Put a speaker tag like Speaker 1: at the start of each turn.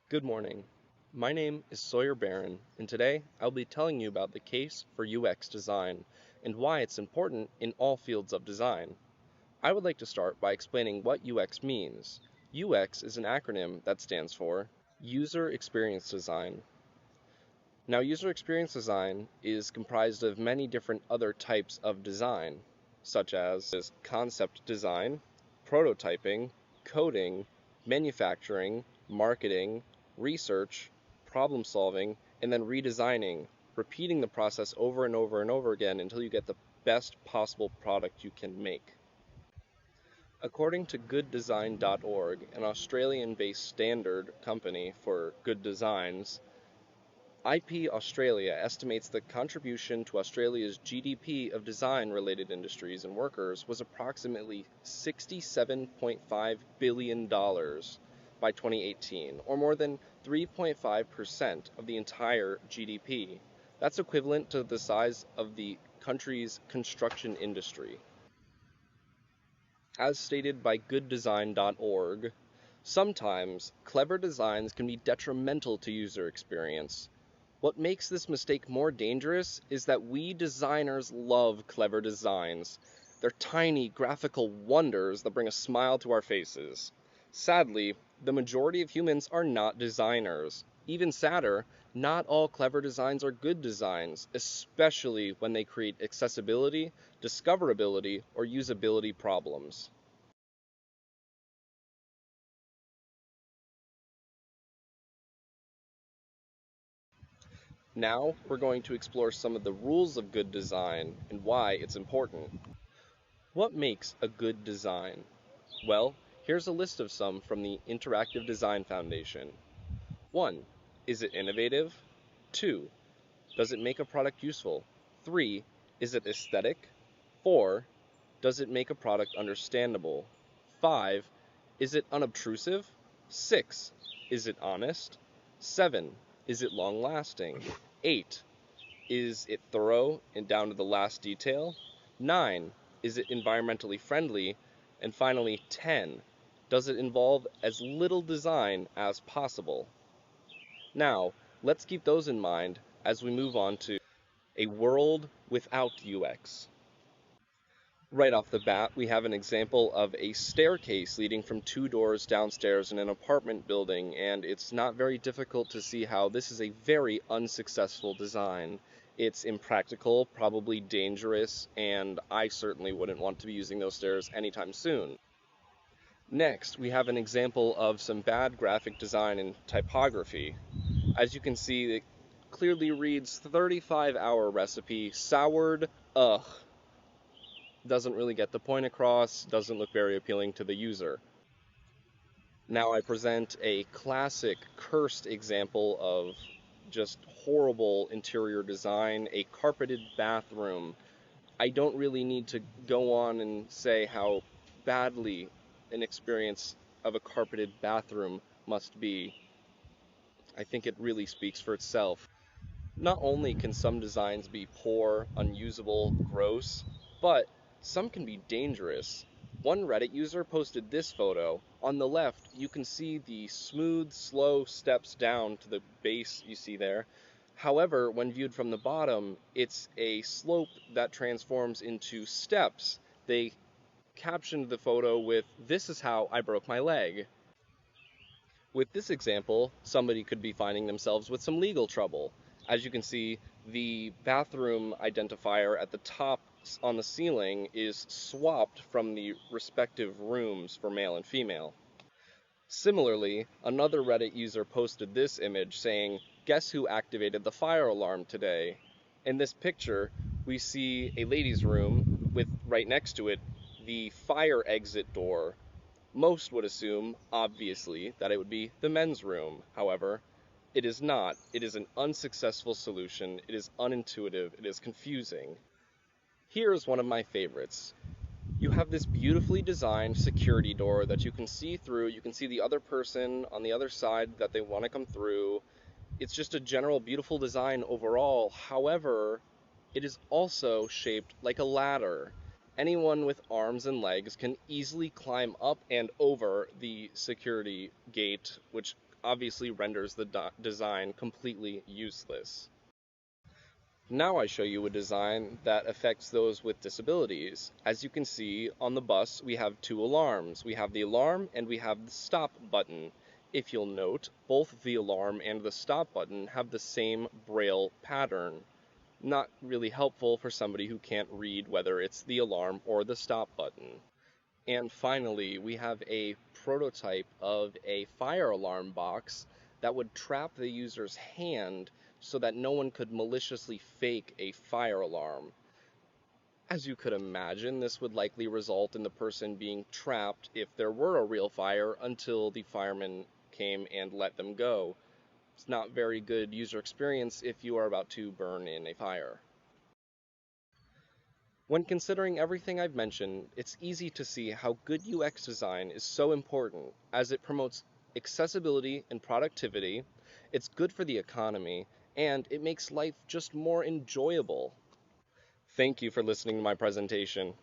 Speaker 1: Good morning. My name is Sawyer Barron, and today I'll be telling you about the case for UX design and why it's important in all fields of design. I would like to start by explaining what UX means. UX is an acronym that stands for User Experience Design. Now, user experience design is comprised of many different other types of design, such as concept design, prototyping, coding, manufacturing, marketing, research, problem solving, and then redesigning, repeating the process over and over and over again until you get the best possible product you can make. According to gooddesign.org, an Australian-based standard company for good designs, IP Australia estimates the contribution to Australia's GDP of design-related industries and workers was approximately $67.5 billion by 2018, or more than 3.5% of the entire GDP. That's equivalent to the size of the country's construction industry. As stated by gooddesign.org, sometimes clever designs can be detrimental to user experience. What makes this mistake more dangerous is that we designers love clever designs. They're tiny graphical wonders that bring a smile to our faces. Sadly, the majority of humans are not designers. Even sadder, not all clever designs are good designs, especially when they create accessibility, discoverability, or usability problems. Now, we're going to explore some of the rules of good design and why it's important. What makes a good design? Well, here's a list of some from the Interactive Design Foundation. 1. Is it innovative? 2. Does it make a product useful? 3. Is it aesthetic? 4. Does it make a product understandable? 5. Is it unobtrusive? 6. Is it honest? 7. Is it long-lasting? 8. Is it thorough and down to the last detail? 9. Is it environmentally friendly? And finally, 10. Does it involve as little design as possible? Now, let's keep those in mind as we move on to a world without UX. Right off the bat, we have an example of a staircase leading from two doors downstairs in an apartment building, and it's not very difficult to see how this is a very unsuccessful design. It's impractical, probably dangerous, and I certainly wouldn't want to be using those stairs anytime soon. Next, we have an example of some bad graphic design and typography. As you can see, it clearly reads 35-hour recipe, soured, ugh. Doesn't really get the point across, doesn't look very appealing to the user. Now I present a classic cursed example of just horrible interior design, a carpeted bathroom. I don't really need to go on and say how badly an experience of a carpeted bathroom must be. I think it really speaks for itself. Not only can some designs be poor, unusable, gross, but some can be dangerous. One Reddit user posted this photo. On the left, you can see the smooth, slow steps down to the base you see there. However, when viewed from the bottom, it's a slope that transforms into steps. They captioned the photo with, "This is how I broke my leg." With this example, somebody could be finding themselves with some legal trouble. As you can see, the bathroom identifier at the top on the ceiling is swapped from the respective rooms for male and female. Similarly, another Reddit user posted this image saying, "Guess who activated the fire alarm today?" In this picture, we see a ladies' room with right next to it the fire exit door. Most would assume, obviously, that it would be the men's room. However, it is not. It is an unsuccessful solution. It is unintuitive. It is confusing. Here is one of my favorites. You have this beautifully designed security door that you can see through. You can see the other person on the other side that they want to come through. It's just a general beautiful design overall. However, it is also shaped like a ladder. Anyone with arms and legs can easily climb up and over the security gate, which obviously renders the design completely useless. Now I show you a design that affects those with disabilities. As you can see on the bus, we have two alarms. We have the alarm and we have the stop button. If you'll note, both the alarm and the stop button have the same braille pattern. Not really helpful for somebody who can't read whether it's the alarm or the stop button. And finally, we have a prototype of a fire alarm box that would trap the user's hand so that no one could maliciously fake a fire alarm. As you could imagine, this would likely result in the person being trapped if there were a real fire until the firemen came and let them go. It's not very good user experience if you are about to burn in a fire. When considering everything I've mentioned, it's easy to see how good UX design is so important, as it promotes accessibility and productivity, it's good for the economy, and it makes life just more enjoyable. Thank you for listening to my presentation.